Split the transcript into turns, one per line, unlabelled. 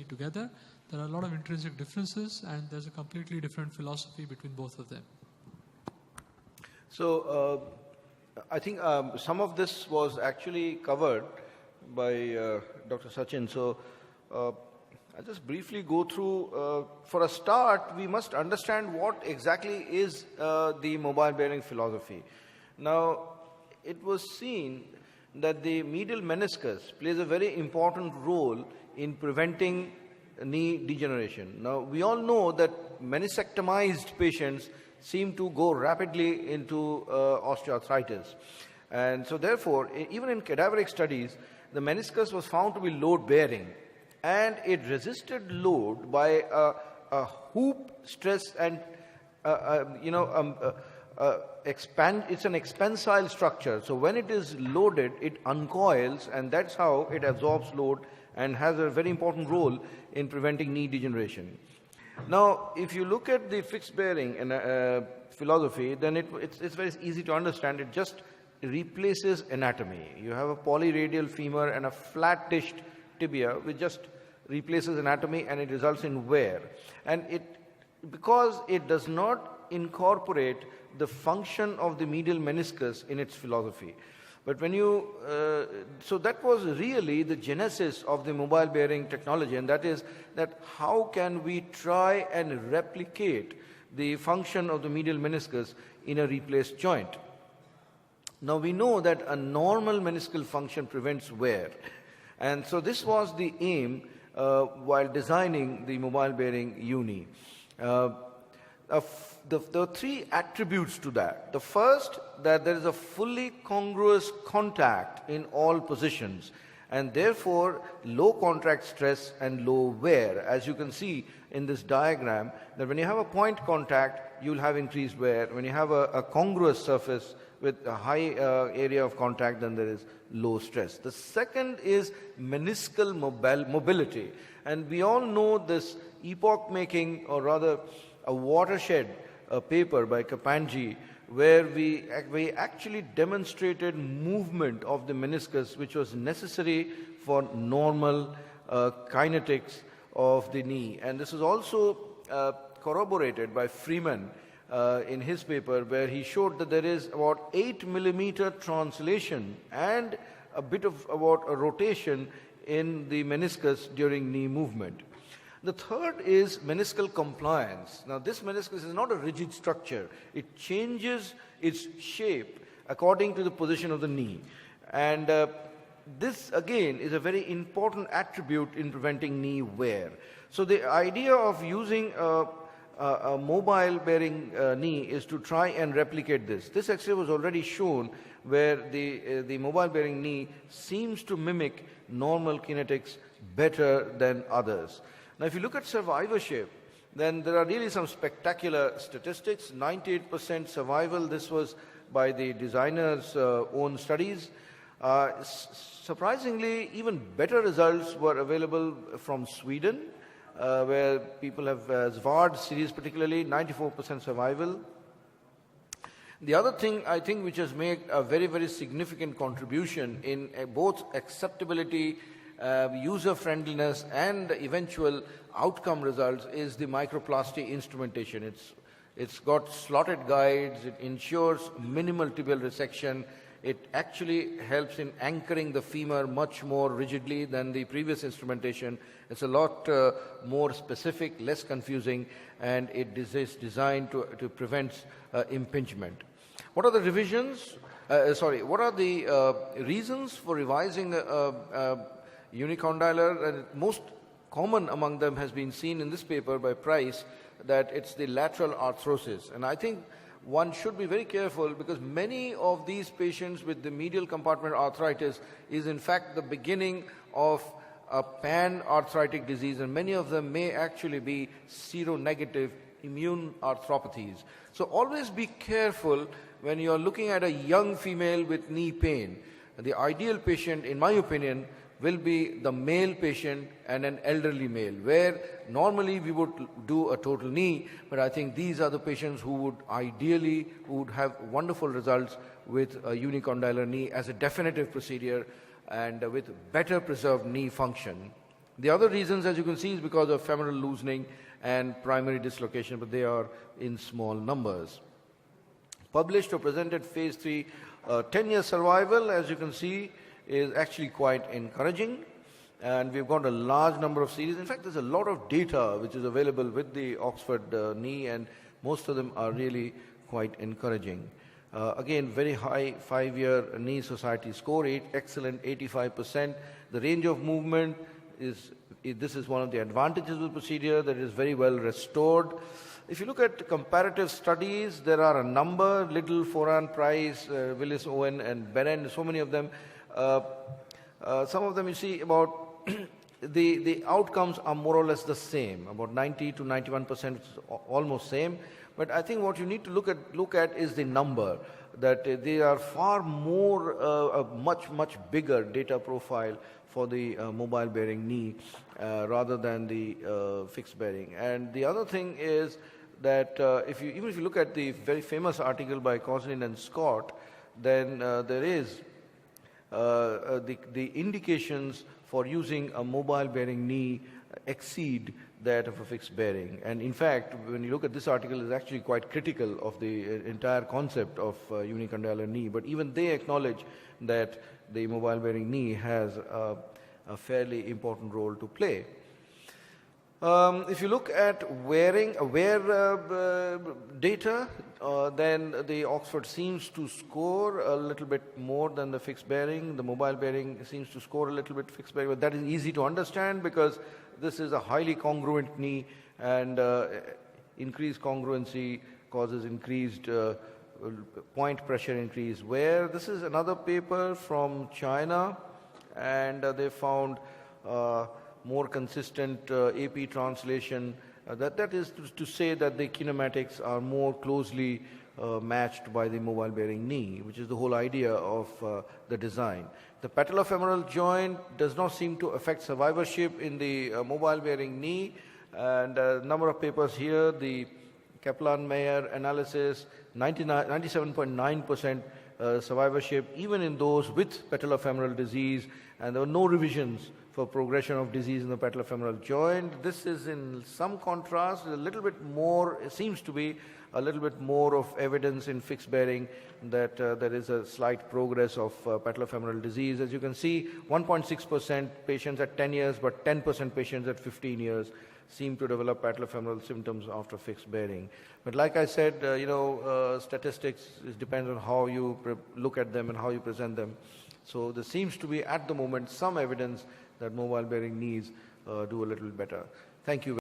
knee together. There are a lot of intrinsic differences, and there's a completely different philosophy between both of them.
So I think some of this was actually covered by Dr. Sachin. So I'll just briefly go through. For a start, we must understand what exactly is the mobile bearing philosophy. Now, it was seen that the medial meniscus plays a very important role in preventing knee degeneration. Now, we all know that meniscectomized patients seem to go rapidly into osteoarthritis. And so therefore, even in cadaveric studies, the meniscus was found to be load-bearing, and it resisted load by a hoop stress and, it's an expansile structure. So when it is loaded, it uncoils, and that's how it absorbs load and has a very important role in preventing knee degeneration. Now, if you look at the fixed bearing philosophy, then it's very easy to understand. It just replaces anatomy. You have a polyradial femur and a flat-dished tibia, which just replaces anatomy, and it results in wear. And because it does not incorporate the function of the medial meniscus in its philosophy. But when you, so that was really the genesis of the mobile bearing technology, and that is that how can we try and replicate the function of the medial meniscus in a replaced joint. Now we know that a normal meniscal function prevents wear, and so this was the aim while designing the mobile bearing uni. There are three attributes to that. The first, that there is a fully congruous contact in all positions, and therefore low contract stress and low wear. As you can see in this diagram, that when you have a point contact, you will have increased wear. When you have a congruous surface with a high area of contact, then there is low stress. The second is meniscal mobility, and we all know this epoch-making, or rather a watershed paper by Chatterjee, where we actually demonstrated movement of the meniscus, which was necessary for normal kinetics of the knee. And this is also corroborated by Freeman in his paper, where he showed that there is about 8 millimeter translation and a bit of about a rotation in the meniscus during knee movement. The third is meniscal compliance. Now, this meniscus is not a rigid structure. It changes its shape according to the position of the knee. And this, again, is a very important attribute in preventing knee wear. So the idea of using a mobile bearing knee is to try and replicate this. This actually was already shown, where the mobile bearing knee seems to mimic normal kinetics better than others. Now, if you look at survivorship, then there are really some spectacular statistics. 98% survival. This was by the designer's own studies. Surprisingly, even better results were available from Sweden, where people have Svard series particularly, 94% survival. The other thing, I think, which has made a very, very significant contribution in both acceptability, user-friendliness, and eventual outcome results is the microplasty instrumentation. It's got slotted guides, it ensures minimal tibial resection, it actually helps in anchoring the femur much more rigidly than the previous instrumentation. It's a lot more specific, less confusing, and it is designed to prevent impingement. What are the revisions? What are the reasons for revising unicondylar? And most common among them has been seen in this paper by Price, that it's the lateral arthrosis. And I think one should be very careful, because many of these patients with the medial compartment arthritis is in fact the beginning of a pan-arthritic disease, and many of them may actually be seronegative immune arthropathies. So always be careful when you are looking at a young female with knee pain. The ideal patient, in my opinion, will be the male patient and an elderly male, where normally we would do a total knee, but I think these are the patients who would ideally have wonderful results with a unicondylar knee as a definitive procedure and with better preserved knee function. The other reasons, as you can see, is because of femoral loosening and primary dislocation, but they are in small numbers. Published or presented phase 3, 10-year survival, as you can see, is actually quite encouraging. And we've got a large number of series. In fact, there's a lot of data which is available with the Oxford knee, and most of them are really quite encouraging. Again, very high 5-year knee society score, excellent 85%. The range of movement this is one of the advantages of the procedure, that it is very well restored. If you look at comparative studies, there are a number: Little, Foran, Price, Willis, Owen, and Beren, so many of them. Some of them you see about the outcomes are more or less the same, about 90 to 91%, almost same. But I think what you need to look at is the number, that they are far more, a much bigger data profile for the mobile bearing knee rather than the fixed bearing. And the other thing is that even if you look at the very famous article by Coslin and Scott, then there is the indications for using a mobile bearing knee exceed that of a fixed bearing. And in fact, when you look at this article, it's actually quite critical of the entire concept of unicondylar knee. But even they acknowledge that the mobile bearing knee has a fairly important role to play. If you look at wear data, then the Oxford seems to score a little bit more than the fixed bearing. The mobile bearing seems to score a little bit fixed bearing, but that is easy to understand because this is a highly congruent knee, and increased congruency causes increased point pressure increase. Where this is another paper from China, and they found more consistent AP translation. That is to say that the kinematics are more closely matched by the mobile bearing knee, which is the whole idea of the design. The patellofemoral joint does not seem to affect survivorship in the mobile bearing knee, and a number of papers here, the Kaplan-Meier analysis, 97.9% survivorship even in those with patellofemoral disease, and there were no revisions for progression of disease in the patellofemoral joint. This is in some contrast, a little bit more, it seems to be a little bit more of evidence in fixed bearing that there is a slight progress of patellofemoral disease. As you can see, 1.6% patients at 10 years, but 10% patients at 15 years seem to develop patellofemoral symptoms after fixed bearing. But like I said, statistics depends on how you look at them and how you present them. So there seems to be, at the moment, some evidence that mobile bearing knees do a little better. Thank you.